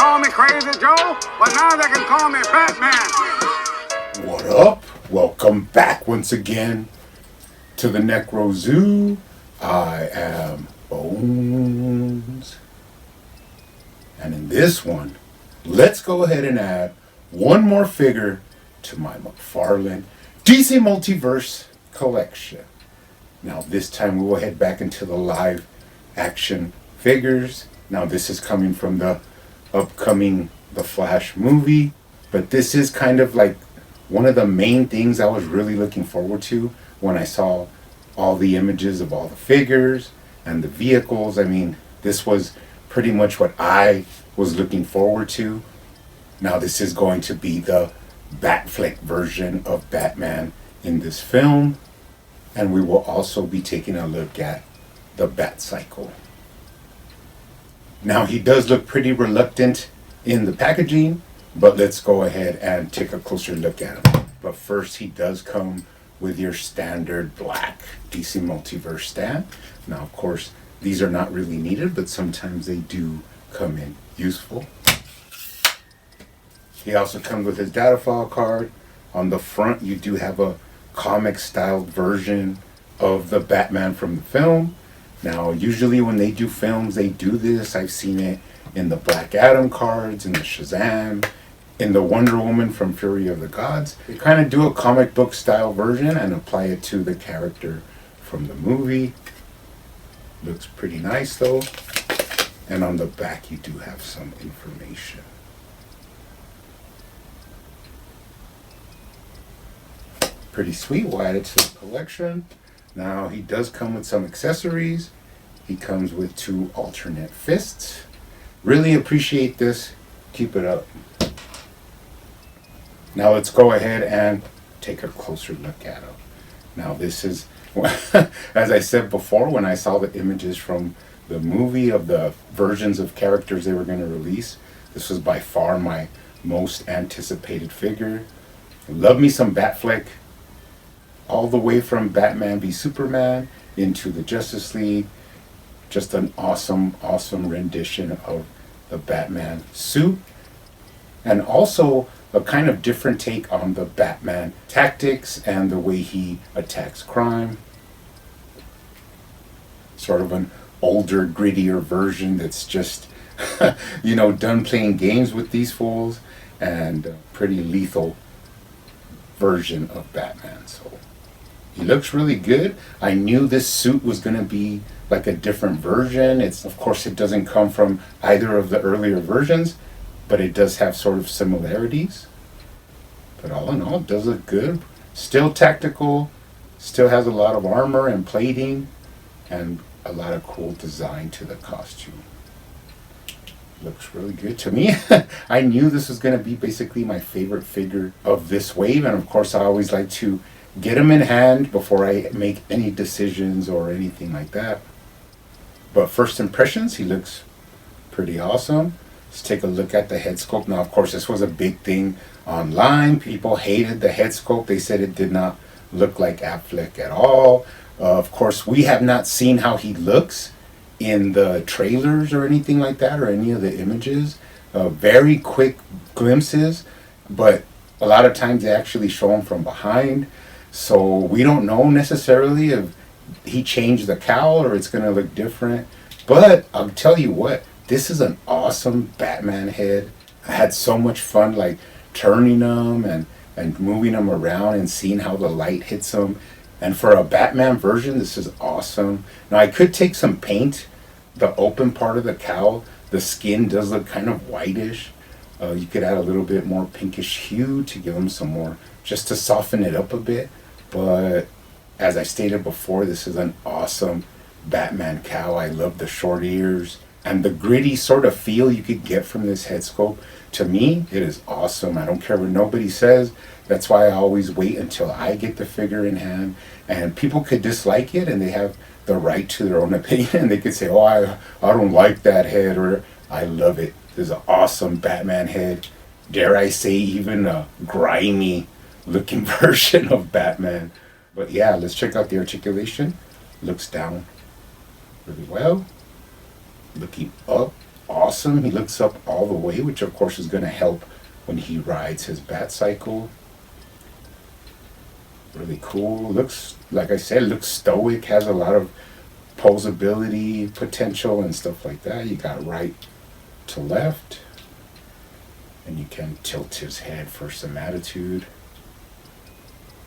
call me Crazy Joe, but now they can call me Batman. What up? Welcome back once again to the Necro Zoo. I am Bones. And in this one, let's go ahead and add one more figure to my McFarlane DC Multiverse collection. Now this time we will head back into the live action figures. Now this is coming from the upcoming The Flash movie, but this is kind of like one of the main things I was really looking forward to when I saw all the images of all the figures and the vehicles. I mean, this was pretty much what I was looking forward to. Now this is going to be the Batfleck version of Batman in this film, and we will also be taking a look at the Bat Cycle. Now he does look pretty reluctant in the packaging, but let's go ahead and take a closer look at him. But first, he does come with your standard black DC Multiverse stand. Now of course these are not really needed, but sometimes they do come in useful. He also comes with his data file card. On the front you do have a comic styled version of the Batman from the film. Now usually when they do films they do this. I've seen it in the Black Adam cards, in the Shazam, in the Wonder Woman from Fury of the Gods. They kind of do a comic book style version and apply it to the character from the movie. Looks pretty nice though. And on the back you do have some information. Pretty sweet. We'll add it to the collection. Now he does come with some accessories. He comes with 2 alternate fists. Really appreciate this. Keep it up. Now let's go ahead and take a closer look at him. Now this is, as I said before, when I saw the images from the movie of the versions of characters they were going to release, this was by far my most anticipated figure. Love me some Batfleck. All the way from Batman v Superman into the Justice League. Just an awesome, awesome rendition of the Batman suit. And also a kind of different take on the Batman tactics and the way he attacks crime. Sort of an older, grittier version that's just, done playing games with these fools, and a pretty lethal version of Batman. So he looks really good. I knew this suit was going to be like a different version. Of course, it doesn't come from either of the earlier versions, but it does have sort of similarities. But all in all, it does look good. Still tactical, still has a lot of armor and plating, and a lot of cool design to the costume. Looks really good to me. I knew this was going to be basically my favorite figure of this wave, and of course I always like to get them in hand before I make any decisions or anything like that. But first impressions, he looks pretty awesome. Let's take a look at the head sculpt. Now of course this was a big thing online. People hated the head sculpt. They said it did not look like Affleck at all. Of course we have not seen how he looks in the trailers or anything like that, or any of the images. Very quick glimpses, but a lot of times they actually show him from behind. So we don't know necessarily if he changed the cowl or it's going to look different. But I'll tell you what, this is an awesome Batman head. I had so much fun like turning them and moving them around and seeing how the light hits them. And for a Batman version, this is awesome. Now I could take some paint, the open part of the cowl. The skin does look kind of whitish. You could add a little bit more pinkish hue to give them some more, just to soften it up a bit. But as I stated before, this is an awesome Batman cowl. I love the short ears and the gritty sort of feel you could get from this head sculpt. To me, it is awesome. I don't care what nobody says. That's why I always wait until I get the figure in hand. And people could dislike it, and they have the right to their own opinion. They could say, oh, I don't like that head, or I love it. This is an awesome Batman head. Dare I say even a grimy looking version of Batman. But yeah, let's check out the articulation. Looks down really well. Looking up awesome. He looks up all the way, which of course is going to help when he rides his bat cycle. Really cool. Looks, like I said, looks stoic, has a lot of posability potential and stuff like that. You got right to left, and you can tilt his head for some attitude.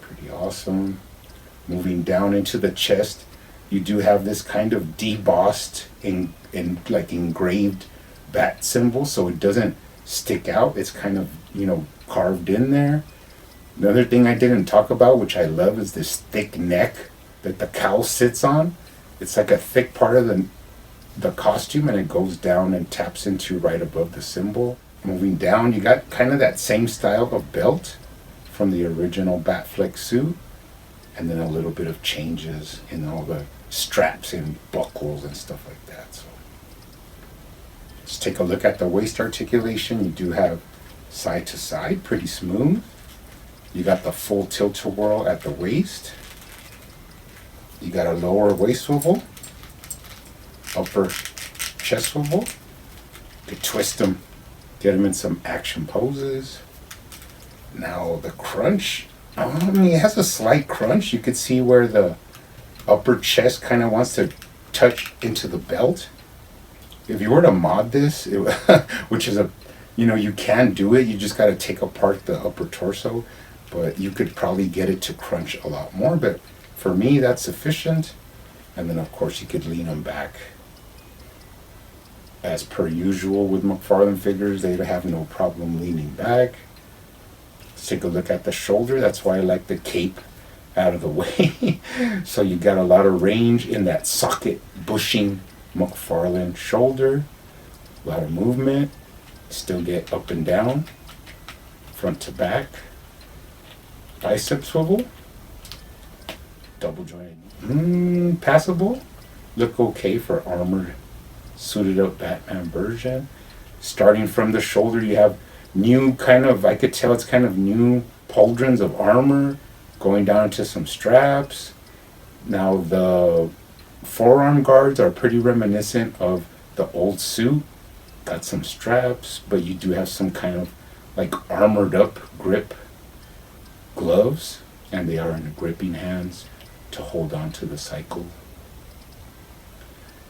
Pretty awesome. Moving down into the chest, you do have this kind of debossed in like engraved bat symbol, so it doesn't stick out. It's kind of, you know, carved in there. Another thing I didn't talk about, which I love, is this thick neck that the cowl sits on. It's like a thick part of the costume, and it goes down and taps into right above the symbol. Moving down, you got kind of that same style of belt from the original Batfleck suit, and then a little bit of changes in all the straps and buckles and stuff like that. So let's take a look at the waist articulation. You do have side to side, pretty smooth. You got the full tilt-a-whirl at the waist. You got a lower waist swivel, upper chest swivel. You could twist them, get them in some action poses. Now the crunch, I mean, it has a slight crunch. You could see where the upper chest kind of wants to touch into the belt. If you were to mod this, which is you can do it. You just got to take apart the upper torso, but you could probably get it to crunch a lot more. But for me, that's sufficient. And then, of course, you could lean them back. As per usual with McFarlane figures, they have no problem leaning back. Let's take a look at the shoulder. That's why I like the cape out of the way. So you got a lot of range in that socket bushing McFarlane shoulder. A lot of movement. Still get up and down, front to back. Bicep swivel. Double jointed. Passable. Look okay for armored, suited up Batman version. Starting from the shoulder, you have new kind of, I could tell it's kind of new pauldrons of armor going down to some straps. Now the forearm guards are pretty reminiscent of the old suit. Got some straps, but you do have some kind of like armored up grip gloves, and they are in the gripping hands to hold on to the cycle.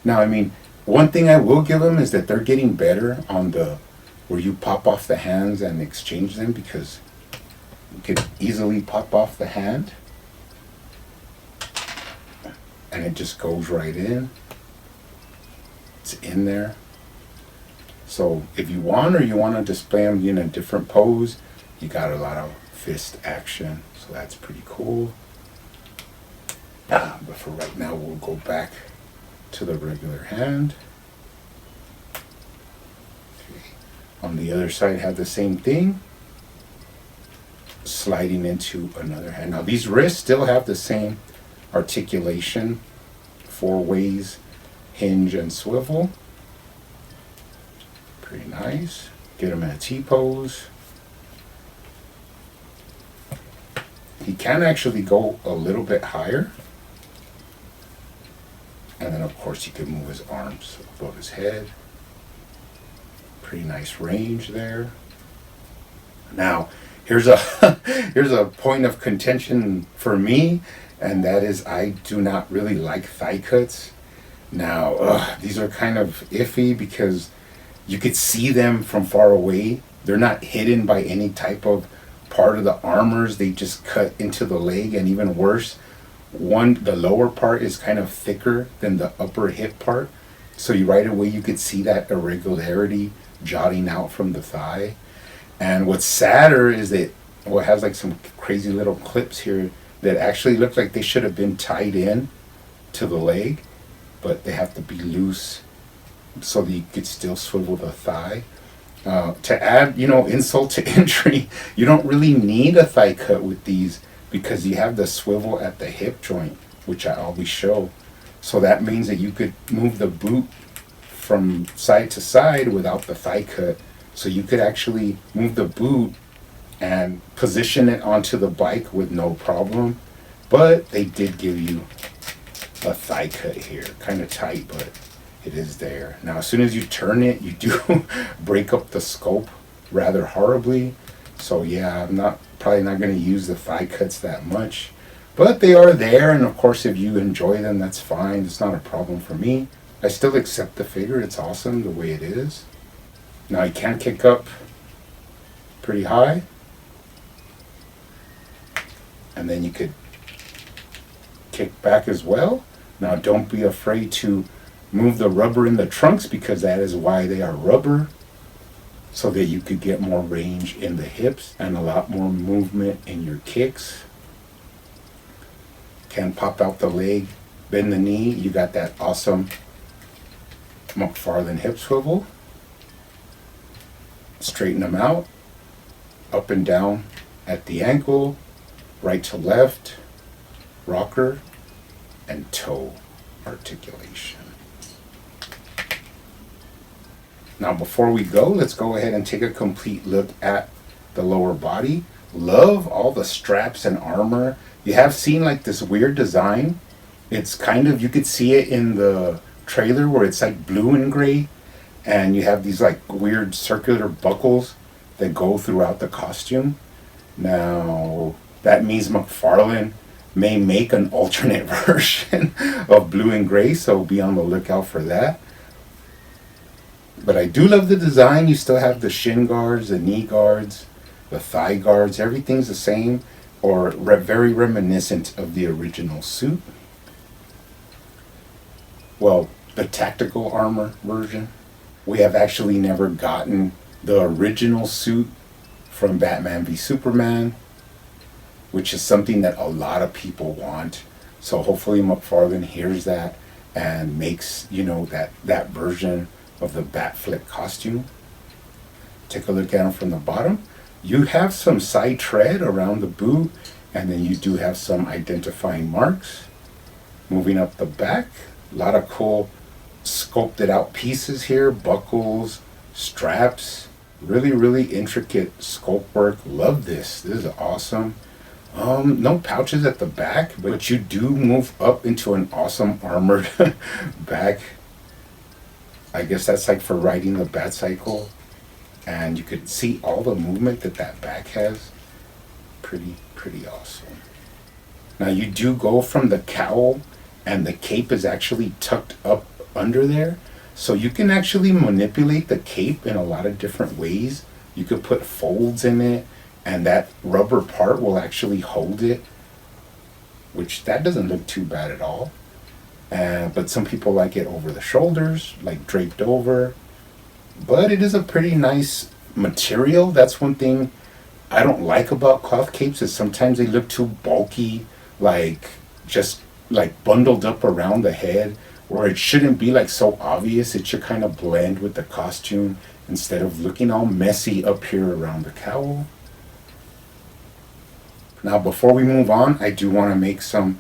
Now, I mean, one thing I will give them is that they're getting better on the where you pop off the hands and exchange them, because you could easily pop off the hand and it just goes right in. It's in there. So if you want, or you want to display them in a different pose, you got a lot of fist action, so that's pretty cool. But for right now, we'll go back to the regular hand. Okay. On the other side, have the same thing. Sliding into another hand. Now these wrists still have the same articulation, 4 ways, hinge and swivel. Pretty nice. Get him in a T-pose. He can actually go a little bit higher. And then of course he could move his arms above his head. Pretty nice range there. Now, here's a here's a point of contention for me, and that is I do not really like thigh cuts. Now, these are kind of iffy because you could see them from far away. They're not hidden by any type of part of the armors. They just cut into the leg, and even worse, the lower part is kind of thicker than the upper hip part. So right away you could see that irregularity jutting out from the thigh. And what's sadder is that it has like some crazy little clips here that actually look like they should have been tied in to the leg, but they have to be loose so that you could still swivel the thigh. To add, insult to injury, you don't really need a thigh cut with these because you have the swivel at the hip joint, which I always show. So that means that you could move the boot from side to side without the thigh cut. So you could actually move the boot and position it onto the bike with no problem. But they did give you a thigh cut here, kind of tight, but it is there. Now, as soon as you turn it, you do break up the scope rather horribly. So yeah, I'm not probably not going to use the thigh cuts that much, but they are there. And of course, if you enjoy them, that's fine. It's not a problem for me. I still accept the figure. It's awesome the way it is. Now, you can kick up pretty high, and then you could kick back as well. Now, don't be afraid to move the rubber in the trunks, because that is why they are rubber, so that you could get more range in the hips and a lot more movement in your kicks. Can pop out the leg, bend the knee. You got that awesome McFarlane hip swivel. Straighten them out, up and down at the ankle, right to left, rocker, and toe articulation. Now, before we go, let's go ahead and take a complete look at the lower body. Love all the straps and armor. You have seen like this weird design. It's kind of, you could see it in the trailer where it's like blue and gray, and you have these like weird circular buckles that go throughout the costume. Now, that means McFarlane may make an alternate version of blue and gray, so be on the lookout for that. But I do love the design. You still have the shin guards, the knee guards, the thigh guards. Everything's the same, or very reminiscent of the original suit. Well, the tactical armor version. We have actually never gotten the original suit from Batman v Superman, which is something that a lot of people want. So hopefully McFarlane hears that and makes, that version of the Batfleck costume. Take a look at him from the bottom. You have some side tread around the boot, and then you do have some identifying marks. Moving up the back, a lot of cool sculpted out pieces here, buckles, straps, really, really intricate sculpt work. Love this. This is awesome. No pouches at the back, but you do move up into an awesome armored back. I guess that's like for riding the Batcycle, and you could see all the movement that back has. Pretty awesome. Now, you do go from the cowl, and the cape is actually tucked up under there, so you can actually manipulate the cape in a lot of different ways. You could put folds in it, and that rubber part will actually hold it, which that doesn't look too bad at all. But some people like it over the shoulders, like draped over. But it is a pretty nice material. That's one thing I don't like about cloth capes, is sometimes they look too bulky, like just like bundled up around the head, where it shouldn't be like so obvious. It should kind of blend with the costume instead of looking all messy up here around the cowl. Now, before we move on, I do want to make some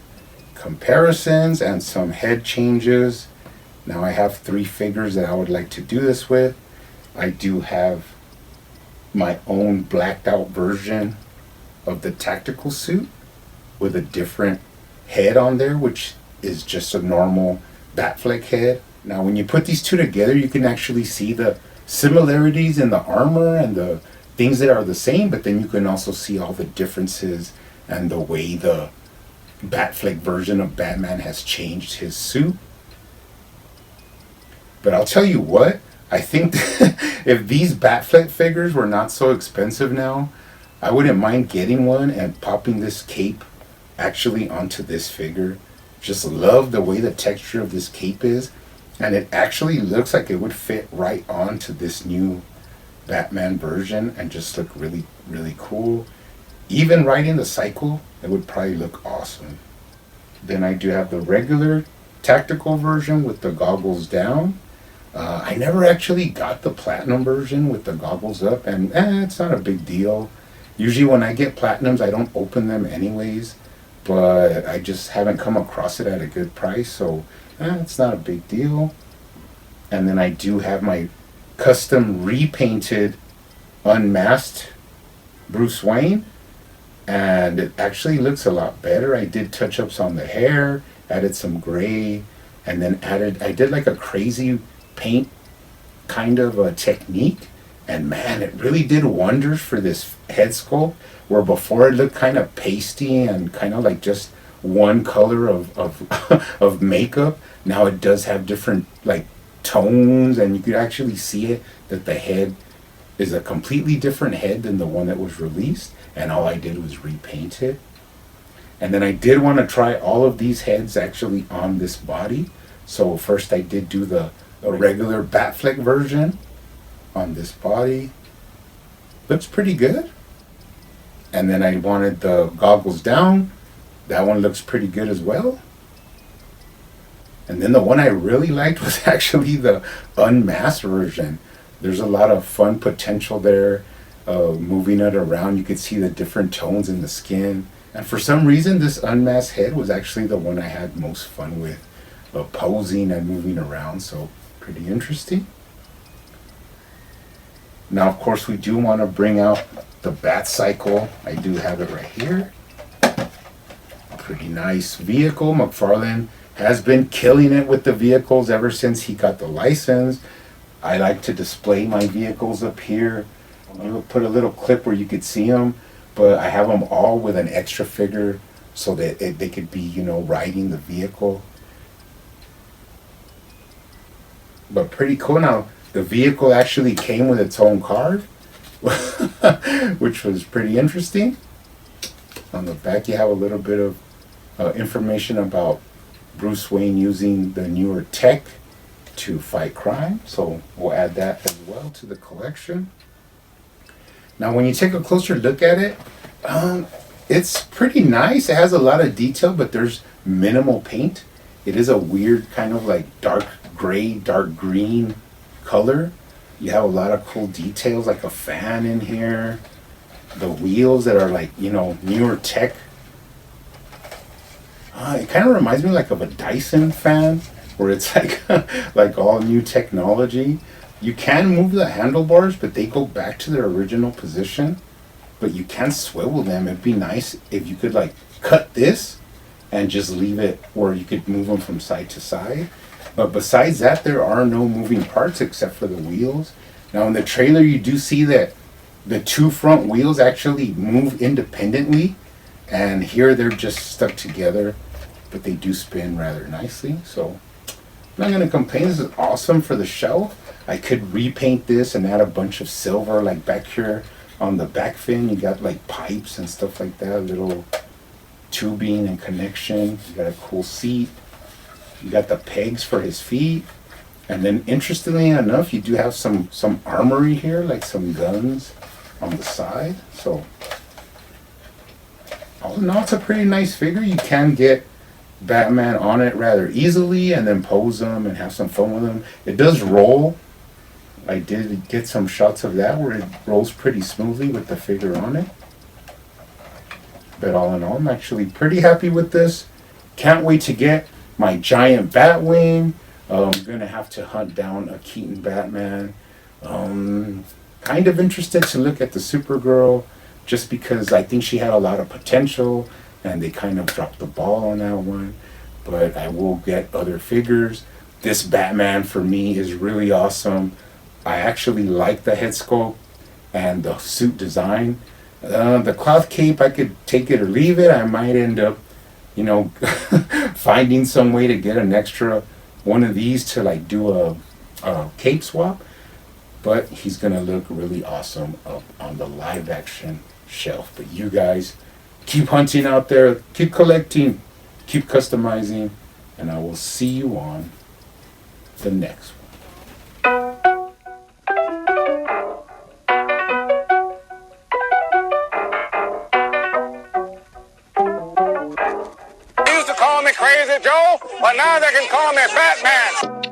comparisons and some head changes. Now, I have 3 figures that I would like to do this with. I do have my own blacked out version of the tactical suit with a different head on there, which is just a normal Batfleck head. Now, when you put these two together, you can actually see the similarities in the armor and the things that are the same, but then you can also see all the differences and the way the Batfleck version of Batman has changed his suit. But I'll tell you what, I think if these Batfleck figures were not so expensive now, I wouldn't mind getting one and popping this cape actually onto this figure. Just love the way the texture of this cape is, and it actually looks like it would fit right onto this new Batman version and just look really, really cool. Even riding the cycle, it would probably look awesome. Then I do have the regular tactical version with the goggles down. I never actually got the platinum version with the goggles up, and it's not a big deal. Usually when I get platinums, I don't open them anyways, but I just haven't come across it at a good price, so it's not a big deal. And then I do have my custom repainted unmasked Bruce Wayne, and it actually looks a lot better. I did touch-ups on the hair, added some gray, and then I did like a crazy paint kind of a technique, and man, it really did wonders for this head sculpt, where before it looked kind of pasty and kind of like just one color of of makeup. Now it does have different like tones, and you could actually see it that the head is a completely different head than the one that was released, and all I did was repaint it. And then I did want to try all of these heads actually on this body. So first I did do the regular Batfleck version on this body. Looks pretty good. And then I wanted the goggles down. That one looks pretty good as well. And then the one I really liked was actually the unmasked version. There's a lot of fun potential there. Moving it around, you could see the different tones in the skin. And for some reason, this unmasked head was actually the one I had most fun with, posing and moving around. So pretty interesting. Now, of course, we do want to bring out the Bat Cycle. I do have it right here. Pretty nice vehicle. McFarlane has been killing it with the vehicles ever since he got the license. I like to display my vehicles up here. I'll put a little clip where you could see them, but I have them all with an extra figure so that they could be, you know, riding the vehicle. But pretty cool. Now, the vehicle actually came with its own card, which was pretty interesting. On the back, you have a little bit of information about Bruce Wayne using the newer tech to fight crime. So we'll add that as well to the collection. Now, when you take a closer look at it, it's pretty nice. It has a lot of detail, but there's minimal paint. It is a weird kind of like dark gray, dark green color. You have a lot of cool details, like a fan in here. The wheels that are like, you know, newer tech. It kind of reminds me like of a Dyson fan, where it's like like all new technology. You can move the handlebars, but they go back to their original position. But you can swivel them. It'd be nice if you could like cut this and just leave it where you could move them from side to side. But besides that, there are no moving parts except for the wheels. Now in the trailer, you do see that the two front wheels actually move independently, and here they're just stuck together, but they do spin rather nicely. So I'm not gonna complain. This is awesome for the shelf. I could repaint this and add a bunch of silver, like back here on the back fin. You got like pipes and stuff like that, little tubing and connection. You got a cool seat. You got the pegs for his feet. And then interestingly enough, you do have some armory here, like some guns on the side. So all in all, it's a pretty nice figure. You can get Batman on it rather easily and then pose them and have some fun with them. It does roll. I did get some shots of that where it rolls pretty smoothly with the figure on it. But all in all, I'm actually pretty happy with this. Can't wait to get my giant Batwing. I'm going to have to hunt down a Keaton Batman. Kind of interested to look at the Supergirl, just because I think she had a lot of potential and they kind of dropped the ball on that one. But I will get other figures. This Batman for me is really awesome. I actually like the head sculpt and the suit design. The cloth cape, I could take it or leave it. I might end up, you know, finding some way to get an extra one of these to like do a cape swap. But he's gonna look really awesome up on the live action shelf. But you guys keep hunting out there, keep collecting, keep customizing, and I will see you on the next one. They used to call me Crazy Joe, but now they can call me Batman.